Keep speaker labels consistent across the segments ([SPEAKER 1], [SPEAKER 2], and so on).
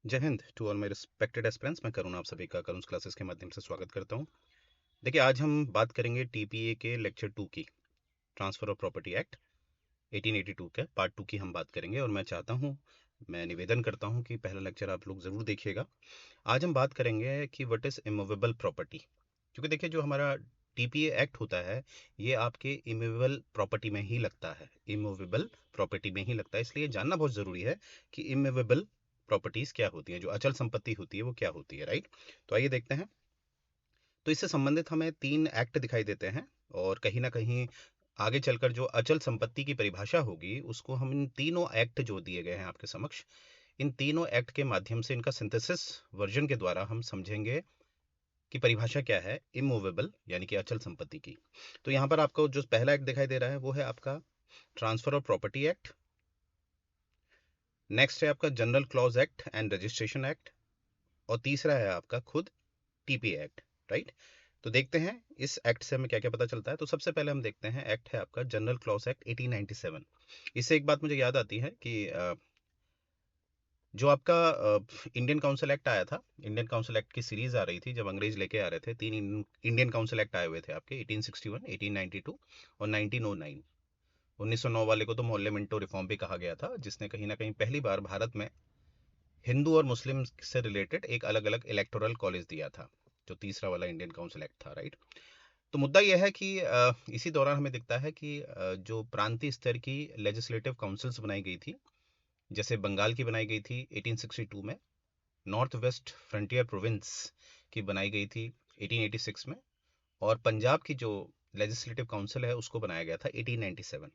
[SPEAKER 1] जय Hind to all my respected aspirants. मैं करुण आप सभी का करुण क्लासेस के माध्यम से स्वागत करता हूं। देखिए, आज हम बात करेंगे टीपीए के लेक्चर 2 की, ट्रांसफर ऑफ प्रॉपर्टी एक्ट 1882 के पार्ट 2 की हम बात करेंगे। और मैं निवेदन करता हूं कि पहला लेक्चर आप लोग ज़रूर देखिएगा। आज हम बात करेंगे कि व्हाट इज़ इमूवेबल प्रॉपर्टी, क्योंकि देखिए जो हमारा टीपीए एक्ट होता है ये आपके इमूवेबल प्रॉपर्टी में ही लगता है, इमूवेबल प्रॉपर्टी में ही लगता है। इसलिए जानना बहुत ज़रूरी है कि इमूवेबल प्रॉपर्टीज़ क्या होती हैं, जो अचल संपत्ति होती है वो क्या होती है, राइट। तो आइए देखते हैं। तो इससे संबंधित हमें 3 एक्ट दिखाई देते हैं, और कहीं ना कहीं आगे चलकर जो अचल संपत्ति की परिभाषा होगी उसको हम इन तीनों एक्ट जो दिए गए हैं आपके समक्ष, इन तीनों एक्ट के माध्यम से इनका सिंथेसिस वर्जन के द्वारा हम समझेंगे कि परिभाषा क्या है इमूवेबल यानी कि अचल संपत्ति की। तो यहाँ पर आपको जो पहला एक्ट दिखाई दे रहा है वो है आपका transfer of property act. Next है आपका general clause act and registration act. और तीसरा है आपका खुद टीपीए एक्ट, राइट। तो देखते हैं इस एक्ट से हमें क्या क्या पता चलता है। तो सबसे पहले हम देखते हैं एक्ट है आपका जनरल क्लॉज एक्ट 1897। इससे एक बात मुझे याद आती है कि जो आपका इंडियन काउंसिल एक्ट आया था, इंडियन काउंसिल एक्ट की सीरीज आ रही थी जब अंग्रेज लेके आ रहे थे। 3 इंडियन काउंसिल एक्ट आए हुए थे आपके, 1861, 1892 और 1909। 1909 वाले को तो मोहल्ले मिंटो रिफॉर्म भी कहा गया था, जिसने कहीं ना कहीं पहली बार भारत में हिंदू और मुस्लिम से रिलेटेड एक अलग अलग इलेक्टोरल कॉलेज दिया था, जो तीसरा वाला इंडियन काउंसिल एक्ट था, राइट। तो मुद्दा यह है कि इसी दौरान हमें दिखता है कि जो प्रांतीय स्तर की लेजिस्लेटिव काउंसिल्स बनाई गई थी, जैसे बंगाल की बनाई गई थी 1862 में, नॉर्थ वेस्ट फ्रंटियर प्रोविंस की बनाई गई थी 1886 में, और पंजाब की जो लेजिस्लेटिव काउंसिल है उसको बनाया गया था 1897।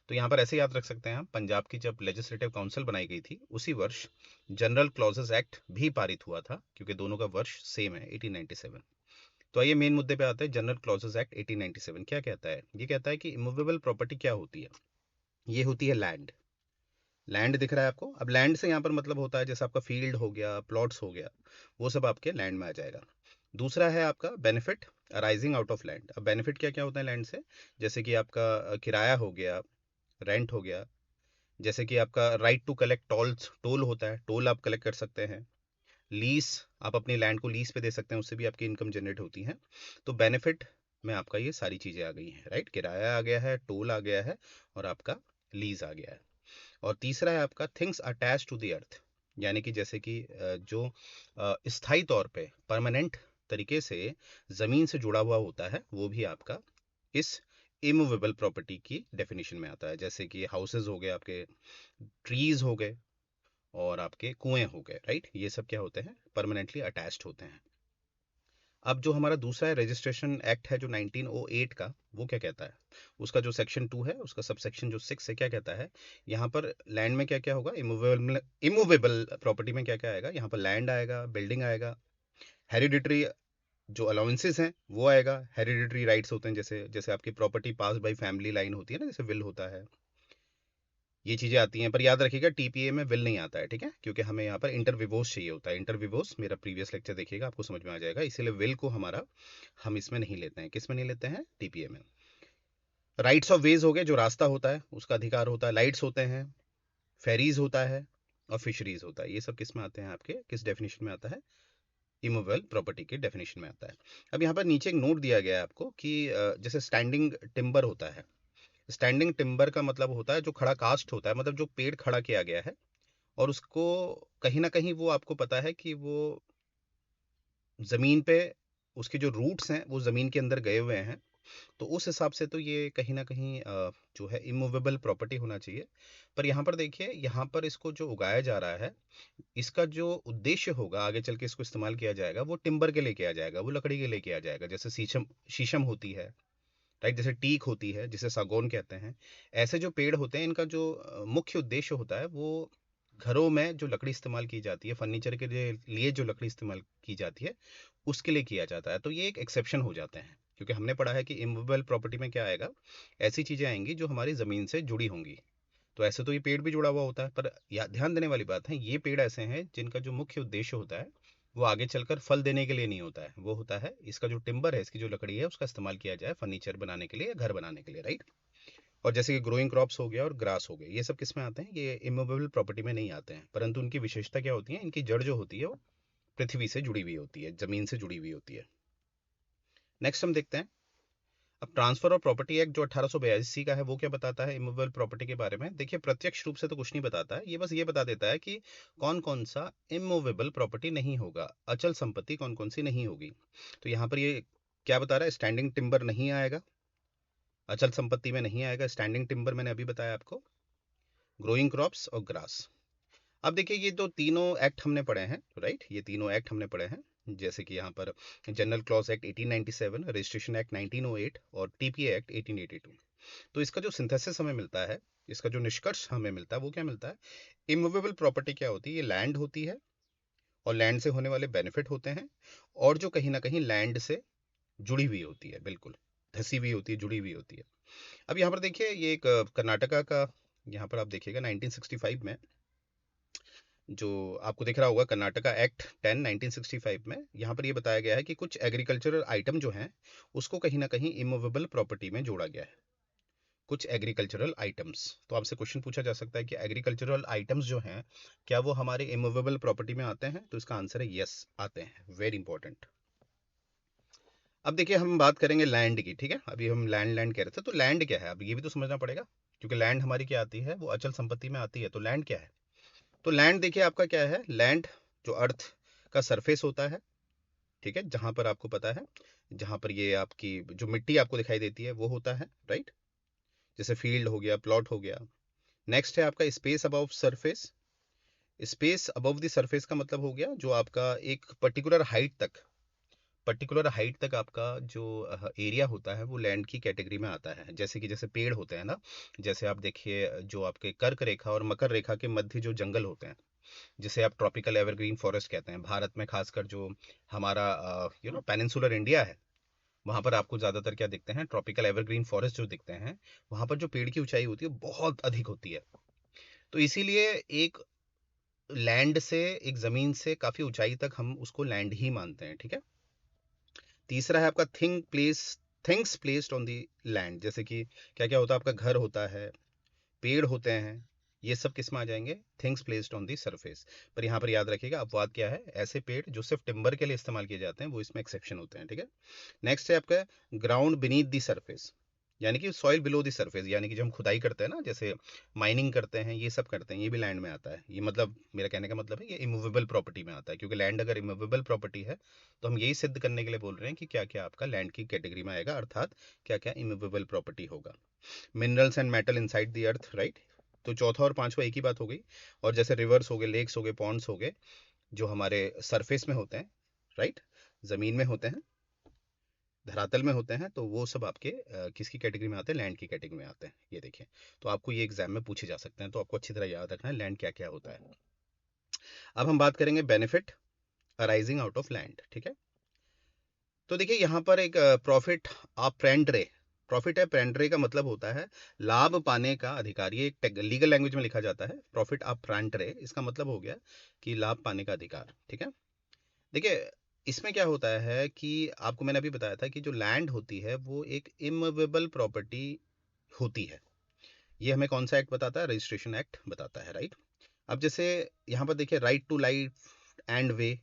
[SPEAKER 1] तो यहाँ पर ऐसे याद रख सकते हैं हम, पंजाब की जब लेजिस्लेटिव काउंसिल बनाई गई थी उसी वर्ष जनरल क्लॉजेस एक्ट भी पारित हुआ था, क्योंकि दोनों का वर्ष सेम है 1897। तो आइए मेन मुद्दे पे आते हैं। जनरल क्लॉजेस एक्ट 1897 क्या कहता है? ये कहता है कि इमूवेबल प्रॉपर्टी क्या होती है। ये होती है लैंड। लैंड दिख रहा है आपको? अब लैंड से यहाँ पर मतलब होता है जैसे आपका फील्ड हो गया, प्लॉट्स हो गया, वो सब आपके लैंड में आ जाएगा। दूसरा है आपका benefit arising out of land. अब बेनिफिट क्या क्या होता है लैंड से? जैसे कि आपका किराया हो गया, रेंट हो गया, जैसे कि आपका right to collect tolls, toll होता है, टोल आप कलेक्ट कर सकते हैं। लीज, आप अपनी लैंड को लीज पे दे सकते हैं, उससे भी आपकी इनकम जनरेट होती है। तो बेनिफिट में आपका ये सारी चीज़ें आ गई हैं, राइट। किराया आ गया है, टोल आ गया है, और आपका लीज आ गया है। और तीसरा है आपका things attach to the earth, यानी कि जैसे कि जो स्थायी तौर पे परमानेंट तरीके से ज़मीन से जुड़ा हुआ होता है, वो भी आपका इस इमूवेबल प्रॉपर्टी की डेफिनेशन में आता है। जैसे कि हाउसेज हो गए आपके, ट्रीज हो गए, और आपके कुएं हो गए, राइट। ये सब क्या होते हैं? परमानेंटली अटैच्ड होते हैं। अब जो हमारा दूसरा है रजिस्ट्रेशन एक्ट है जो 1908 का, वो क्या कहता है? उसका जो सेक्शन 2 है, उसका सब सेक्शन जो 6 है, क्या कहता है? यहाँ पर लैंड में क्या क्या होगा? इमूवेबल, इमूवेबल प्रॉपर्टी में क्या क्या आएगा? यहाँ पर लैंड आएगा, बिल्डिंग आएगा, हेरिडिटरी जो अलाउंसेस हैं वो आएगा, हेरिडिटरी राइट्स होते हैं, जैसे जैसे आपकी प्रॉपर्टी पास बाय फैमिली लाइन होती है ना, जैसे विल होता है, ये चीज़ें आती हैं। पर याद रखिएगा टीपीए में विल नहीं आता है, ठीक है, क्योंकि हमें यहाँ पर इंटरविवोस चाहिए होता है। इंटरविवोस मेरा प्रीवियस लेक्चर देखिएगा, आपको समझ में आ जाएगा। इसीलिए विल को हमारा हम इसमें नहीं लेते हैं। किस में नहीं लेते हैं? टीपीए में। राइट्स ऑफ वेज हो गए, जो रास्ता होता है उसका अधिकार होता है, लाइट्स होते हैं, फेरीज होता है, और फिशरीज होता है। ये सब किस में आते हैं? आपके किस डेफिनेशन में आता है? इमूवेबल प्रॉपर्टी के डेफिनेशन में आता है। अब यहाँ पर नीचे एक नोट दिया गया है आपको कि जैसे स्टैंडिंग टिम्बर होता है। स्टैंडिंग टिम्बर का मतलब होता है जो खड़ा कास्ट होता है, मतलब जो पेड़ खड़ा किया गया है, और उसको कहीं ना कहीं वो आपको पता है कि वो ज़मीन पे, उसके जो रूट्स हैं वो ज़मीन के अंदर गए हुए हैं। तो उस हिसाब से तो ये कहीं ना कहीं जो है इमूवेबल प्रॉपर्टी होना चाहिए। पर यहाँ पर देखिए, यहाँ पर इसको जो उगाया जा रहा है, इसका जो उद्देश्य होगा आगे चल के इसको इस्तेमाल किया जाएगा, वो टिम्बर के लिए किया जाएगा, वो लकड़ी के लिए किया जाएगा। जैसे शीशम, शीशम होती है, राइट, जैसे टीक होती है, जिसे सागौन कहते हैं। ऐसे जो पेड़ होते हैं, इनका जो मुख्य उद्देश्य होता है वो घरों में जो लकड़ी इस्तेमाल की जाती है, फर्नीचर के लिए जो लकड़ी इस्तेमाल की जाती है, उसके लिए किया जाता है। तो ये एक एक्सेप्शन हो जाते हैं, क्योंकि हमने पढ़ा है कि इमूवेबल प्रॉपर्टी में क्या आएगा? ऐसी चीज़ें आएंगी जो हमारी ज़मीन से जुड़ी होंगी। तो ऐसे तो ये पेड़ भी जुड़ा हुआ होता है, पर ध्यान देने वाली बात है, ये पेड़ ऐसे हैं जिनका जो मुख्य उद्देश्य होता है वो आगे चलकर फल देने के लिए नहीं होता है। वो होता है इसका जो टिम्बर है, इसकी जो लकड़ी है, उसका इस्तेमाल किया जाए फर्नीचर बनाने के लिए या घर बनाने के लिए, राइट। और जैसे कि ग्रोइंग क्रॉप्स हो गया और ग्रास हो गए, ये सब किस में आते हैं, ये इमूवेबल प्रॉपर्टी में नहीं आते हैं, परंतु उनकी विशेषता क्या होती है, इनकी जड़ जो होती है वो पृथ्वी से जुड़ी हुई होती है, जमीन से जुड़ी हुई होती है। नेक्स्ट हम देखते हैं, अब ट्रांसफर और प्रॉपर्टी एक्ट जो 1882 का है वो क्या बताता है इमूवेबल प्रॉपर्टी के बारे में। देखिए प्रत्यक्ष रूप से तो कुछ नहीं बताता है, ये बस ये बता देता है कि कौन कौन सा इमूवेबल प्रॉपर्टी नहीं होगा, अचल संपत्ति कौन कौन सी नहीं होगी। तो यहाँ पर ये क्या बता रहा है, स्टैंडिंग टिम्बर नहीं आएगा, अचल संपत्ति में नहीं आएगा स्टैंडिंग टिम्बर, मैंने अभी बताया आपको, ग्रोइंग क्रॉप्स और ग्रास। अब देखिए ये तो तीनों एक्ट हमने पढ़े हैं, राइट, ये तीनों एक्ट हमने पढ़े हैं, जैसे कि यहाँ पर general clause act 1897, registration act 1908 और टीपीए एक्ट 1882। तो इसका जो सिंथेसिस हमें मिलता है, इसका जो निष्कर्ष हमें मिलता है वो क्या मिलता है, इमूवेबल प्रॉपर्टी क्या होती है, ये लैंड होती है और लैंड से होने वाले बेनिफिट होते हैं, और जो कहीं ना कहीं लैंड से जुड़ी हुई होती है, बिल्कुल धसी हुई होती है, जुड़ी हुई होती है। अब यहाँ पर देखिए ये एक कर्नाटका का, यहाँ पर आप देखिएगा 1965 में जो आपको दिख रहा होगा कर्नाटका एक्ट 10 1965 में, यहाँ पर ये बताया गया है कि कुछ एग्रीकल्चरल आइटम जो हैं उसको कहीं ना कहीं इमूवेबल प्रॉपर्टी में जोड़ा गया है, कुछ एग्रीकल्चरल आइटम्स। तो आपसे क्वेश्चन पूछा जा सकता है कि एग्रीकल्चरल आइटम्स जो हैं क्या वो हमारे इमूवेबल प्रॉपर्टी में आते हैं, तो इसका आंसर है यस, आते हैं, वेरी इंपॉर्टेंट। अब देखिए हम बात करेंगे लैंड की, ठीक है, अभी हम लैंड कह रहे थे, तो लैंड क्या है अब ये भी तो समझना पड़ेगा, क्योंकि लैंड हमारी क्या आती है, वो अचल संपत्ति में आती है, तो लैंड क्या है। तो लैंड देखिए आपका क्या है, लैंड जो अर्थ का सरफेस होता है, ठीक है, जहां पर आपको पता है, जहां पर ये आपकी जो मिट्टी आपको दिखाई देती है वो होता है, राइट, जैसे फील्ड हो गया, प्लॉट हो गया। नेक्स्ट है आपका space above surface, space above the surface का मतलब हो गया जो आपका एक पर्टिकुलर हाइट तक आपका जो एरिया होता है वो लैंड की कैटेगरी में आता है, जैसे कि जैसे पेड़ होते हैं ना, जैसे आप देखिए जो आपके कर्क रेखा और मकर रेखा के मध्य जो जंगल होते हैं, जिसे आप ट्रॉपिकल एवरग्रीन फॉरेस्ट कहते हैं, भारत में खासकर जो हमारा पेनिनसुलर इंडिया है, वहाँ पर आपको ज़्यादातर क्या दिखते हैं, ट्रॉपिकल एवरग्रीन फॉरेस्ट जो दिखते हैं, वहाँ पर जो पेड़ की ऊंचाई होती है बहुत अधिक होती है। तो इसीलिए एक लैंड से, एक ज़मीन से काफ़ी ऊंचाई तक हम उसको लैंड ही मानते हैं, ठीक है। तीसरा है आपका things placed on the land, जैसे कि क्या क्या होता है, आपका घर होता है, पेड़ होते हैं, ये सब किस में आ जाएंगे, things placed on the surface. पर यहाँ पर याद रखिएगा अपवाद क्या है, ऐसे पेड़ जो सिर्फ टिम्बर के लिए इस्तेमाल किए जाते हैं वो इसमें एक्सेप्शन होते हैं, ठीक है। नेक्स्ट है आपका ग्राउंड बीनीथ दी सरफेस, यानी कि सॉइल बिलो दी सरफेस, यानी कि जब हम खुदाई करते हैं ना, जैसे माइनिंग करते हैं, ये सब करते हैं, ये भी लैंड में आता है। ये मतलब मेरा कहने का मतलब है ये इमूवेबल प्रॉपर्टी में आता है, क्योंकि लैंड अगर इमूवेबल प्रॉपर्टी है तो हम यही सिद्ध करने के लिए बोल रहे हैं कि क्या क्या आपका लैंड की कैटेगरी में आएगा, अर्थात क्या क्या इमूवेबल प्रॉपर्टी होगा। Minerals and metal inside the earth, right, तो चौथा और पांचवा एक ही बात हो गई। और जैसे रिवर्स हो गए, लेक्स हो गए, पॉन्ड्स हो गए, जो हमारे सरफेस में होते हैं, राइट, जमीन में होते हैं, धरातल में होते हैं, तो वो सब आपके किसकी कैटेगरी में आते हैं, लैंड की कैटेगरी में आते हैं, ये देखिए। तो आपको ये एग्जाम में पूछे जा सकते हैं, तो आपको अच्छी तरह याद रखना है लैंड क्या क्या होता है। अब हम बात करेंगे benefit arising out of land, ठीक है। तो देखिए यहाँ पर एक प्रॉफिट ऑफ प्रेंडरे, प्रॉफिट है प्रेंडरे का मतलब होता है लाभ पाने का अधिकार, ये एक लीगल लैंग्वेज में लिखा जाता है, प्रॉफिट ऑफ प्रेंडरे, इसका मतलब हो गया कि लाभ पाने का अधिकार, ठीक है। देखिए इसमें क्या होता है कि आपको मैंने अभी बताया था कि जो लैंड होती है वो एक इमूवेबल प्रॉपर्टी होती है। ये हमें कौन सा एक्ट बताता है, रजिस्ट्रेशन एक्ट बताता है, राइट। अब जैसे यहाँ पर देखिए राइट टू लाइफ एंड वे,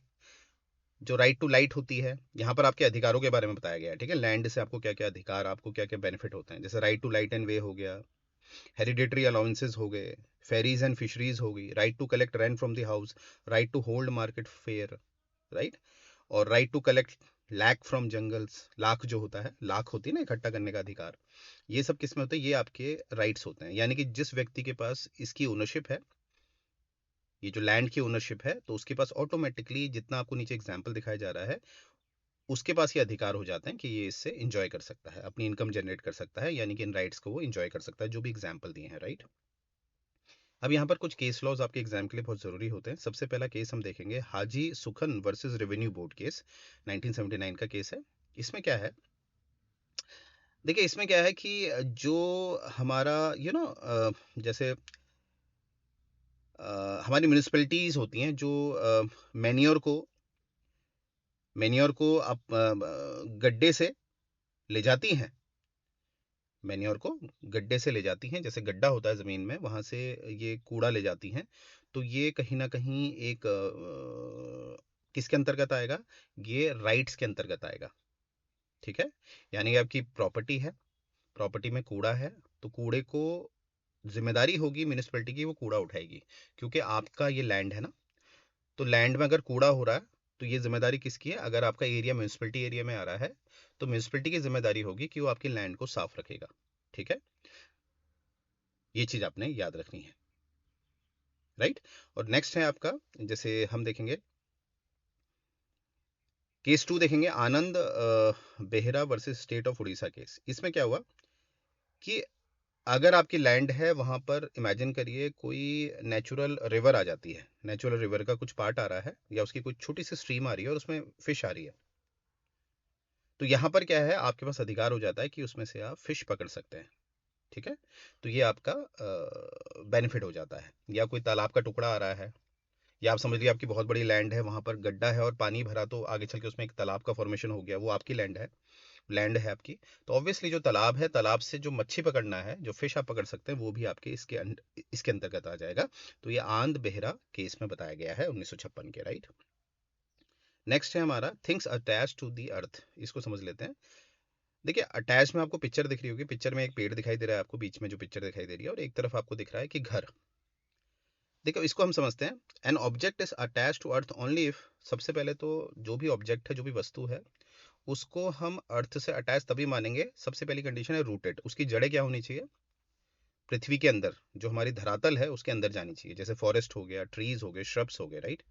[SPEAKER 1] जो राइट टू लाइट होती है, यहाँ पर आपके अधिकारों के बारे में बताया गया है, ठीक है, लैंड से आपको क्या क्या अधिकार, आपको क्या क्या बेनिफिट होते हैं, जैसे राइट टू लाइट एंड वे हो गया, हेरिडेटरी अलाउंसेस हो गए, फेरीज एंड फिशरीज हो गई, right to collect rent from the house, right to hold market fair, right, और right to collect lac from jungles, लाख जो होता है, लाख होती है ना इकट्ठा करने का अधिकार, ये सब किस में होते हैं, ये आपके राइट्स होते हैं, यानी कि जिस व्यक्ति के पास इसकी ओनरशिप है, ये जो लैंड की ओनरशिप है, तो उसके पास ऑटोमेटिकली जितना आपको नीचे एग्जाम्पल दिखाया जा रहा है, उसके पास ये अधिकार हो जाते हैं कि ये इससे इंजॉय कर सकता है, अपनी इनकम जनरेट कर सकता है, यानी कि इन राइट्स को वो इंजॉय कर सकता है, जो भी एग्जाम्पल दिए हैं, राइट। अब यहाँ पर कुछ केस लॉज आपके एग्जाम के लिए बहुत ज़रूरी होते हैं। सबसे पहला केस हम देखेंगे हाजी सुखन वर्सेस रेवेन्यू बोर्ड केस, 1979 का केस है। इसमें क्या है, देखिए इसमें क्या है कि जो हमारा जैसे हमारी म्यूनिसिपैलिटीज़ होती हैं जो मैन्योर को आप गड्ढे से ले जाती हैं, मैन्योर को गड्ढे से ले जाती हैं, जैसे गड्ढा होता है ज़मीन में, वहाँ से ये कूड़ा ले जाती हैं। तो ये कहीं ना कहीं एक किसके अंतर्गत आएगा, ये राइट्स के अंतर्गत आएगा। ठीक है, यानी कि आपकी प्रॉपर्टी है, प्रॉपर्टी में कूड़ा है, तो कूड़े को जिम्मेदारी होगी म्यूनिसिपैलिटी की, वो कूड़ा उठाएगी, क्योंकि आपका ये लैंड है ना। तो लैंड में अगर कूड़ा हो रहा है तो ये जिम्मेदारी किसकी है, अगर आपका एरिया म्यूनिसिपैलिटी एरिया में आ रहा है तो म्यूनिसिपैलिटी की जिम्मेदारी होगी कि वो आपकी लैंड को साफ रखेगा। ठीक है, ये चीज आपने याद रखनी है, राइट। और नेक्स्ट है आपका, जैसे हम देखेंगे केस 2 देखेंगे, Anand Behera versus state of Orissa case. इसमें क्या हुआ कि अगर आपकी लैंड है वहां पर इमेजिन करिए कोई नेचुरल रिवर आ जाती है, नेचुरल रिवर का कुछ पार्ट आ रहा है या उसकी कुछ छोटी सी स्ट्रीम आ रही है और उसमें फिश आ रही है, तो यहाँ पर क्या है, आपके पास अधिकार हो जाता है कि उसमें से आप फिश पकड़ सकते हैं। ठीक है, तो ये आपका बेनिफिट हो जाता है। या कोई तालाब का टुकड़ा आ रहा है, या आप समझ लीजिए आपकी बहुत बड़ी लैंड है, वहां पर गड्ढा है और पानी भरा, तो आगे चल के उसमें एक तालाब का फॉर्मेशन हो गया, वो आपकी लैंड है आपकी। तो ऑब्वियसली जो तालाब है, तालाब से जो मच्छी पकड़ना है, जो फिश आप पकड़ सकते हैं, वो भी आपके इसके अंतर्गत आ जाएगा। तो ये आंध बेहरा केस में बताया गया है 1956 के, राइट। नेक्स्ट है हमारा थिंग्स अटैच टू दी अर्थ, इसको समझ लेते हैं। देखिए अटैच में आपको पिक्चर दिख रही होगी, पिक्चर में एक पेड़ दिखाई दे रहा है आपको, बीच में जो पिक्चर दिखाई दे रही है, और एक तरफ आपको दिख रहा है कि घर। देखो इसको हम समझते हैं, an object is attach to earth only if, सबसे पहले तो जो भी ऑब्जेक्ट है, जो भी वस्तु है, उसको हम अर्थ से अटैच तभी मानेंगे, सबसे पहली कंडीशन है रूटेड, उसकी जड़ें क्या होनी चाहिए, पृथ्वी के अंदर, जो हमारी धरातल है उसके अंदर जानी चाहिए, जैसे फॉरेस्ट हो गया, ट्रीज हो गए, श्रब्स हो गए, राइट।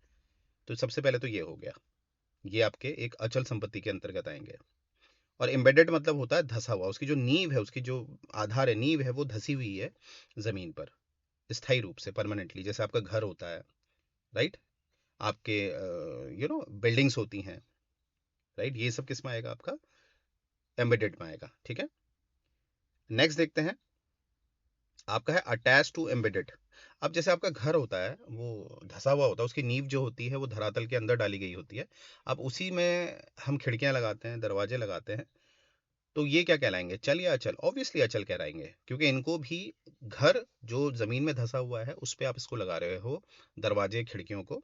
[SPEAKER 1] तो सबसे पहले तो ये हो गया, ये आपके एक अचल संपत्ति के अंतर्गत आएंगे। और एम्बेडेड मतलब होता है धसा हुआ, उसकी जो नींव है, उसकी जो आधार है, नींव है, वो धसी हुई है जमीन पर स्थायी रूप से, परमानेंटली, जैसे आपका घर होता है, राइट। आपके बिल्डिंग्स होती हैं, राइट। ये सब किस में आएगा, आपका एम्बेडेड में आएगा। ठीक है, नेक्स्ट देखते हैं, आपका है अटैच टू एम्बेडेड। अब जैसे आपका घर होता है वो धसा हुआ होता है, उसकी नींव जो होती है वो धरातल के अंदर डाली गई होती है। अब उसी में हम खिड़कियां लगाते हैं, दरवाजे लगाते हैं, तो ये क्या कहलाएंगे, चल या अचल, ऑब्वियसली अचल कहलाएंगे, क्योंकि इनको भी घर जो जमीन में धसा हुआ है उस पर आप इसको लगा रहे हो, दरवाजे खिड़कियों को,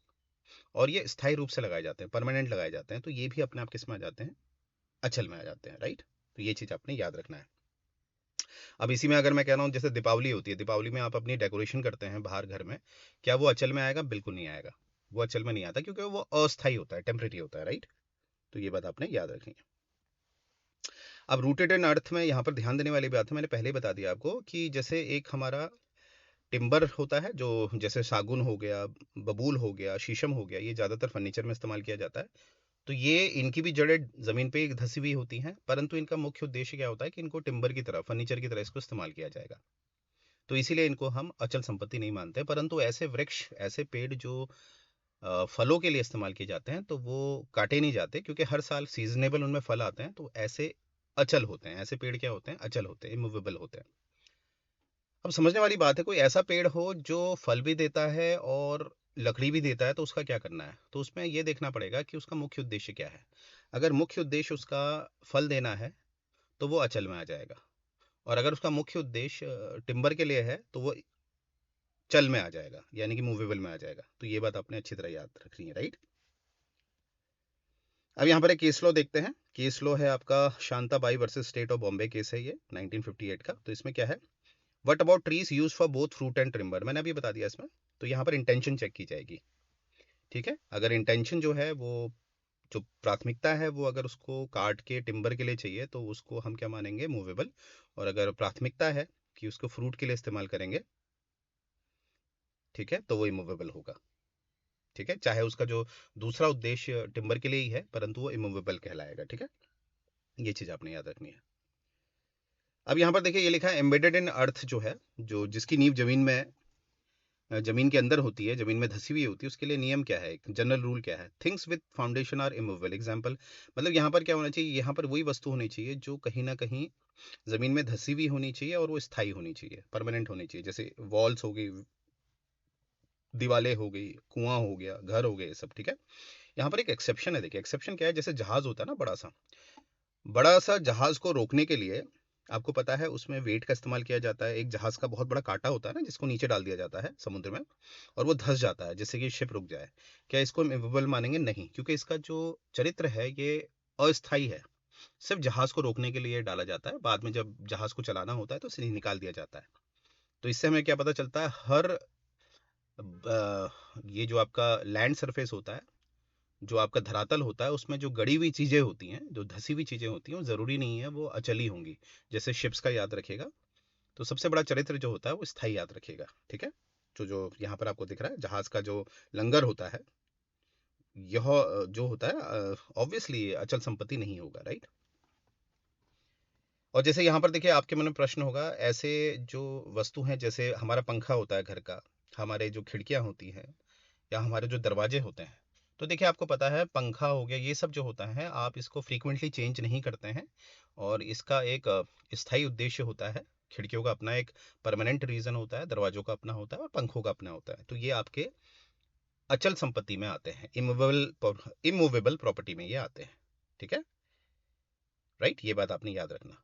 [SPEAKER 1] और ये स्थायी रूप से लगाए जाते हैं, परमानेंट लगाए जाते हैं, तो ये भी अपने आप किस में आ जाते हैं, अचल में आ जाते हैं, राइट। तो ये चीज आपने याद रखना है। अब इसी में अगर मैं कह रहा हूँ जैसे दीपावली होती है, दीपावली में आप अपनी डेकोरेशन करते हैं बाहर घर में, क्या वो अचल में आएगा, बिल्कुल नहीं आएगा, वो अचल में नहीं आता, क्योंकि वो अस्थायी होता है, टेम्परेरी होता है, राइट। तो ये बात आपने याद रखनी है। अब रूटेड इन अर्थ में यहाँ पर ध्यान देने वाली बात है, मैंने पहले ही बता दिया आपको कि जैसे एक हमारा टिम्बर होता है, जो जैसे सागुन हो गया, बबूल हो गया, शीशम हो गया, ये ज़्यादातर फर्नीचर में इस्तेमाल किया जाता है। तो ये इनकी भी जड़ें ज़मीन पे एक धसी हुई होती हैं, परंतु इनका मुख्य उद्देश्य क्या होता है कि इनको टिम्बर की तरह, फर्नीचर की तरह इसको इस्तेमाल किया जाएगा। तो इसीलिए इनको हम अचल संपत्ति नहीं मानते। परंतु ऐसे वृक्ष, ऐसे पेड़ जो फलों के लिए इस्तेमाल किए जाते हैं, तो वो काटे नहीं जाते, क्योंकि हर साल सीजनेबल उनमें फल आते हैं, तो ऐसे अचल होते हैं, ऐसे पेड़ क्या होते हैं, अचल होते हैं, इमूवेबल होते हैं। अब समझने वाली बात है, कोई ऐसा पेड़ हो जो फल भी देता है और लकड़ी भी देता है, तो उसका क्या करना है, तो उसमें ये देखना पड़ेगा कि उसका मुख्य उद्देश्य क्या है। अगर मुख्य उद्देश्य उसका फल देना है तो वो अचल में आ जाएगा, और अगर उसका मुख्य उद्देश्य टिम्बर के लिए है तो वो चल में आ जाएगा, यानी कि मूवेबल में आ जाएगा। तो ये बात आपने अच्छी तरह याद रखनी है, राइट। अब यहाँ पर एक केस लॉ देखते हैं। केस लॉ है आपका Shantabai versus state of Bombay case है ये 1958 का। तो इसमें क्या है, what about trees use for both fruit and timber, मैंने अभी बता दिया इसमें। तो यहाँ पर इंटेंशन चेक की जाएगी। ठीक है, अगर इंटेंशन जो है वो, जो प्राथमिकता है वो अगर उसको काट के टिम्बर के लिए चाहिए तो उसको हम क्या मानेंगे, मूवेबल। और अगर प्राथमिकता है कि उसको फ्रूट के लिए इस्तेमाल करेंगे, ठीक है, तो वो इमूवेबल होगा। ठीक है, चाहे उसका जो दूसरा उद्देश्य टिम्बर के लिए ही है, परंतु वो इमूवेबल कहलाएगा। ठीक है, ये चीज आपने याद रखनी है। अब यहाँ पर देखिए ये लिखा है एम्बेडेड इन अर्थ, जो है, जो जिसकी नींव जमीन में, जमीन के अंदर होती है, जमीन में धसी हुई होती है, उसके लिए नियम क्या है, एक जनरल रूल क्या है, things with foundation are immovable. Example, मतलब यहाँ पर क्या होना चाहिए, यहाँ पर वही वस्तु होनी चाहिए जो कहीं ना कहीं जमीन में धसी हुई होनी चाहिए और वो स्थायी होनी चाहिए, परमानेंट होनी चाहिए, जैसे वॉल्स हो गई, दीवारें हो गई, कुआं हो गया, घर हो गए, ये सब। ठीक है, यहाँ पर एक एक्सेप्शन है। देखिए एक्सेप्शन क्या है, जैसे जहाज होता है ना, बड़ा सा जहाज को रोकने के लिए आपको पता है उसमें वेट का इस्तेमाल किया जाता है। एक जहाज का बहुत बड़ा कांटा होता है ना, जिसको नीचे डाल दिया जाता है समुद्र में, और वो धंस जाता है जिससे कि शिप रुक जाए। क्या इसको हम इमूवेबल मानेंगे? नहीं, क्योंकि इसका जो चरित्र है ये अस्थाई है। सिर्फ जहाज को रोकने के लिए डाला जाता है, बाद में जब जहाज को चलाना होता है तो इसे निकाल दिया जाता है। तो इससे हमें क्या पता चलता है, हर ये जो आपका लैंड सरफेस होता है, जो आपका धरातल होता है, उसमें जो गड़ी हुई चीज़ें होती हैं, जो धसी हुई चीज़ें होती हैं, वो ज़रूरी नहीं है वो अचली होंगी। जैसे शिप्स का याद रखेगा, तो सबसे बड़ा चरित्र जो होता है वो स्थाई याद रखेगा। ठीक है, जो जो यहाँ पर आपको दिख रहा है जहाज का जो लंगर होता है, यह जो होता है ऑब्वियसली अचल संपत्ति नहीं होगा, राइट। और जैसे यहाँ पर देखिए आपके मन में प्रश्न होगा, ऐसे जो वस्तु हैं, जैसे हमारा पंखा होता है घर का, हमारे जो खिड़कियाँ होती हैं, या हमारे जो दरवाजे होते हैं, तो देखिए आपको पता है पंखा हो गया, ये सब जो होता है आप इसको फ्रीक्वेंटली चेंज नहीं करते हैं, और इसका एक स्थायी उद्देश्य होता है। खिड़कियों का अपना एक परमानेंट रीजन होता है, दरवाजों का अपना होता है, और पंखों का अपना होता है। तो ये आपके अचल संपत्ति में आते हैं, इमूवेबल प्रॉपर्टी में ये आते हैं। ठीक है, राइट, ये बात आपने याद रखना।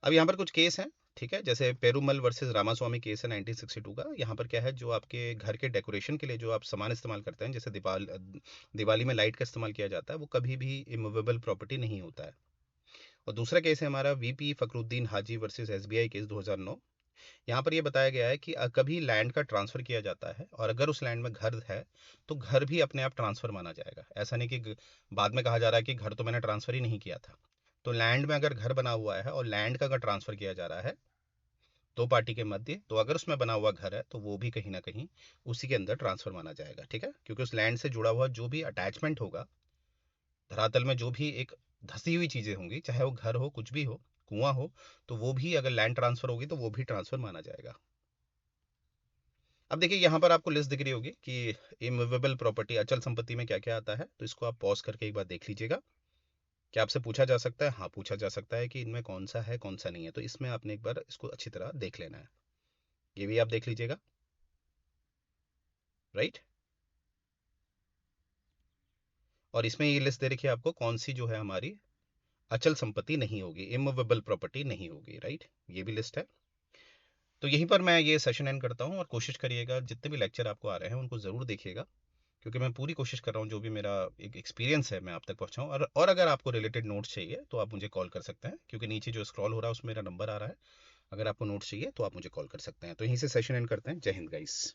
[SPEAKER 1] अब यहाँ पर कुछ केस हैं, ठीक है, जैसे पेरूमल वर्सेस रामास्वामी केस है 1962 का। यहाँ पर क्या है, जो आपके घर के डेकोरेशन के लिए जो आप सामान इस्तेमाल करते हैं, जैसे दिवाली में लाइट का इस्तेमाल किया जाता है, वो कभी भी इमूवेबल प्रॉपर्टी नहीं होता है। और दूसरा केस है हमारा वीपी फखरुद्दीन हाजी वर्सेस एसबीआई केस 2009। यहाँ पर ये बताया गया है कि कभी लैंड का ट्रांसफ़र किया जाता है, और अगर उस लैंड में घर है तो घर भी अपने आप ट्रांसफ़र माना जाएगा। ऐसा नहीं कि बाद में कहा जा रहा है कि घर तो मैंने ट्रांसफ़र ही नहीं किया था। तो लैंड में अगर घर बना हुआ है और लैंड का अगर ट्रांसफ़र किया जा रहा है दो पार्टी के मध्य, तो अगर उसमें बना हुआ घर है तो वो भी कहीं ना कहीं उसी के अंदर ट्रांसफ़र माना जाएगा। ठीक है, क्योंकि उस लैंड से जुड़ा हुआ जो भी अटैचमेंट होगा, धरातल में जो भी एक धसी हुई चीज़ें होंगी, चाहे वो घर हो, कुछ भी हो, कुआं हो, तो वो भी अगर लैंड ट्रांसफ़र होगी तो वो भी ट्रांसफ़र माना जाएगा। अब देखिए यहाँ पर आपको लिस्ट दिख रही होगी कि इमूवेबल प्रॉपर्टी, अचल संपत्ति में क्या क्या आता है, तो इसको आप पॉज करके एक बार देख लीजिएगा। क्या आपसे पूछा जा सकता है? हाँ, पूछा जा सकता है कि इनमें कौन सा है कौन सा नहीं है, तो इसमें आपने एक बार इसको अच्छी तरह देख लेना है। ये भी आप देख लीजिएगा, राइट। और इसमें ये लिस्ट दे रखी है आपको कौन सी जो है हमारी अचल संपत्ति नहीं होगी, इमूवेबल प्रॉपर्टी नहीं होगी, राइट। ये भी लिस्ट है। तो यहीं पर मैं ये सेशन एंड करता हूँ, और कोशिश करिएगा जितने भी लेक्चर आपको आ रहे हैं उनको ज़रूर देखिएगा, क्योंकि मैं पूरी कोशिश कर रहा हूँ जो भी मेरा एक एक्सपीरियंस है मैं आप तक पहुँचाऊँ। और अगर आपको रिलेटेड नोट्स चाहिए तो आप मुझे कॉल कर सकते हैं, क्योंकि नीचे जो स्क्रॉल हो रहा है उसमें मेरा नंबर आ रहा है। अगर आपको नोट्स चाहिए तो आप मुझे कॉल कर सकते हैं। तो यहीं से सेशन एंड करते हैं। जय हिंद गाइस।